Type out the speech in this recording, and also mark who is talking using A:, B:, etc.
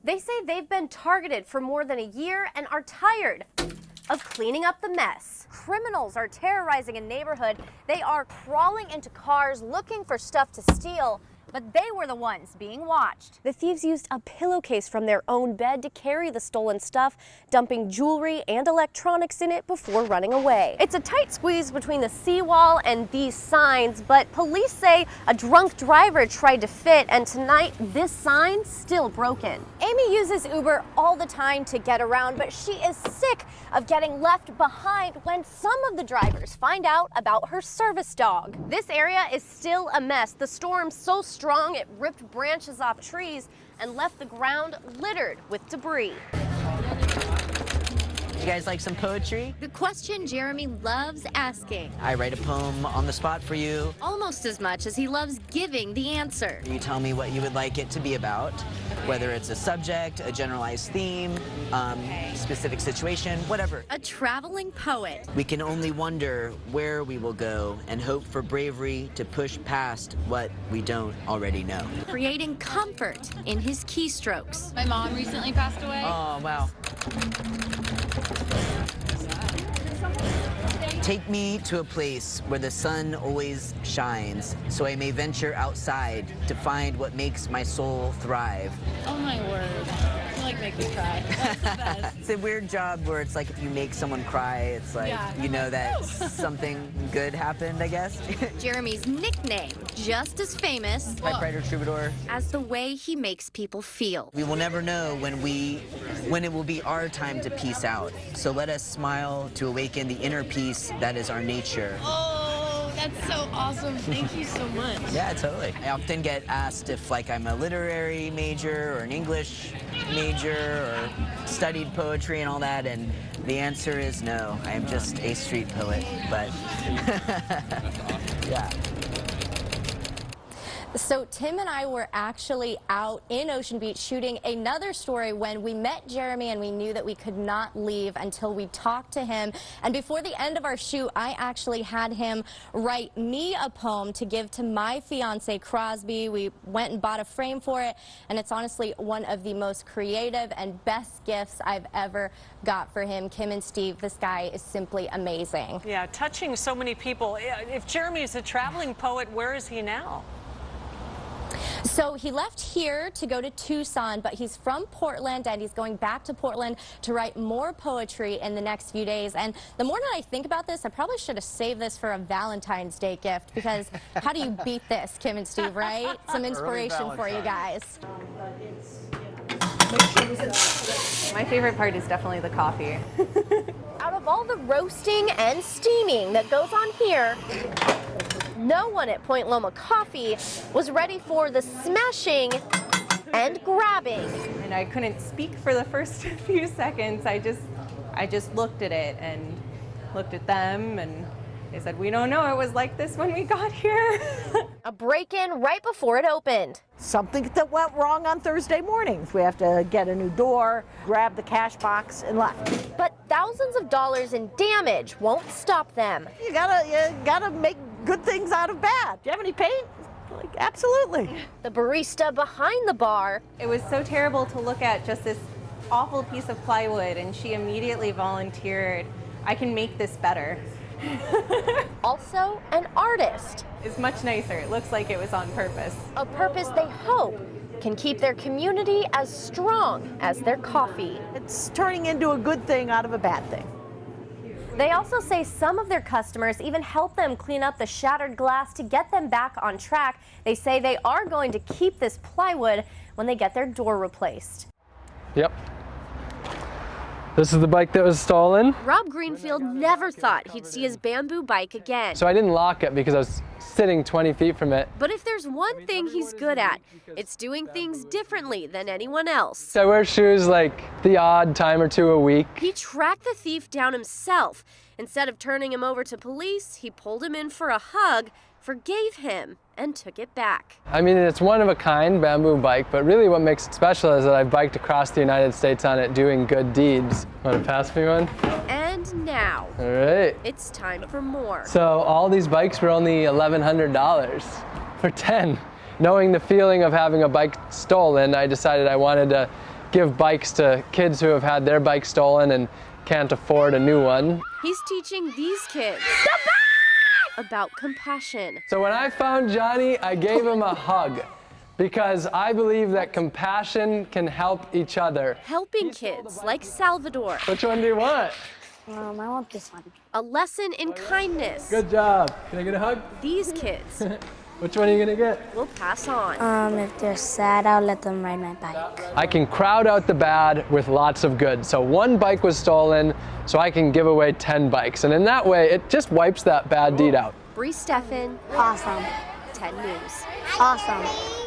A: They say they've been targeted for more than a year and are tired of cleaning up the mess. Criminals are terrorizing a neighborhood. They are crawling into cars looking for stuff to steal, but they were the ones being watched. The thieves used a pillowcase from their own bed to carry the stolen stuff, dumping jewelry and electronics in it before running away. It's a tight squeeze between the seawall and these signs, but police say a drunk driver tried to fit, and tonight this sign's still broken. Amy uses Uber all the time to get around, but she is sick of getting left behind when some of the drivers find out about her service dog. This area is still a mess. The storm's so strong it ripped branches off trees and left the ground littered with debris.
B: You guys like some poetry?
C: The question Jeremy loves asking.
B: I write a poem on the spot for you.
C: Almost as much as he loves giving the answer.
B: You tell me what you would like it to be about, whether it's a subject, a generalized theme, specific situation, whatever.
C: A traveling poet.
B: We can only wonder where we will go and hope for bravery to push past what we don't already know.
C: Creating comfort in his keystrokes.
D: My mom recently passed away.
B: Oh, wow. Take me to a place where the sun always shines, so I may venture outside to find what makes my soul thrive.
D: Oh my word. You like make me cry. That's the best.
B: It's a weird job where it's like if you make someone cry, it's like, you know that something good happened, I guess.
C: Jeremy's nickname, just as famous
B: Typewriter troubadour.
C: as the way he makes people feel.
B: We will never know when it will be our time to peace out. So let us smile to awaken the inner peace that is our nature.
D: Oh, that's so awesome. Thank you so much.
B: Yeah, totally. I often get asked if like I'm a literary major or an English major or studied poetry and all that, and the answer is no. I am just a street poet, but yeah.
A: So Tim and I were actually out in Ocean Beach shooting another story when we met Jeremy, and we knew that we could not leave until we talked to him. And before the end of our shoot, I actually had him write me a poem to give to my fiance, Crosby. We went and bought a frame for it, and it's honestly one of the most creative and best gifts I've ever got for him. Kim and Steve, this guy is simply amazing.
E: Yeah, touching so many people. If Jeremy's a traveling poet, where is he now?
A: So he left here to go to Tucson, but he's from Portland, and he's going back to Portland to write more poetry in the next few days. And the more that I think about this, I probably should have saved this for a Valentine's Day gift, because how do you beat this, Kim and Steve, right? Some inspiration for you guys.
F: My favorite part is definitely the coffee.
A: Out of all the roasting and steaming that goes on here, no one at Point Loma Coffee was ready for the smashing and grabbing.
F: And I couldn't speak for the first few seconds. I just looked at it and looked at them, and they said, "We don't know. It was like this when we got here."
A: A break-in right before it opened.
G: Something that went wrong on Thursday mornings. We have to get a new door, grab the cash box, and left.
A: But thousands of dollars in damage won't stop them.
G: You gotta make good things out of bad. Do you have any paint? Like, absolutely.
A: The barista behind the bar.
F: It was so terrible to look at just this awful piece of plywood, and she immediately volunteered, "I can make this better."
A: Also an artist.
F: It's much nicer. It looks like it was on purpose.
A: A purpose they hope can keep their community as strong as their coffee.
G: It's turning into a good thing out of a bad thing.
A: They also say some of their customers even help them clean up the shattered glass to get them back on track. They say they are going to keep this plywood when they get their door replaced.
H: Yep. This is the bike that was stolen.
A: Rob Greenfield never thought he'd see his bamboo bike again.
H: So I didn't lock it because I was sitting 20 feet from it.
A: But if there's one thing he's good at, it's doing things differently than anyone else.
H: I wear shoes like the odd time or two a week.
A: He tracked the thief down himself. Instead of turning him over to police, he pulled him in for a hug, forgave him, and took it back.
H: I mean, it's one of a kind bamboo bike, but really what makes it special is that I've biked across the United States on it doing good deeds. Want to pass me one?
A: And now,
H: All right.
A: it's time for more.
H: So all these bikes were only $1,100 for 10. Knowing the feeling of having a bike stolen, I decided I wanted to give bikes to kids who have had their bike stolen and can't afford a new one.
A: He's teaching these kids about compassion.
H: So when I found Johnny, I gave him a hug because I believe that compassion can help each other.
A: Helping kids like Salvador.
H: Which one do you want?
I: I want this one.
A: A lesson in kindness.
H: Good job. Can I get a hug?
A: These kids
H: Which one are you gonna get?
A: will pass on.
I: If they're sad, I'll let them ride my bike.
H: I can crowd out the bad with lots of good. So one bike was stolen, so I can give away 10 bikes. And in that way, it just wipes that bad deed out.
A: Bree Steffen,
I: Awesome.
A: 10 News.
I: Awesome.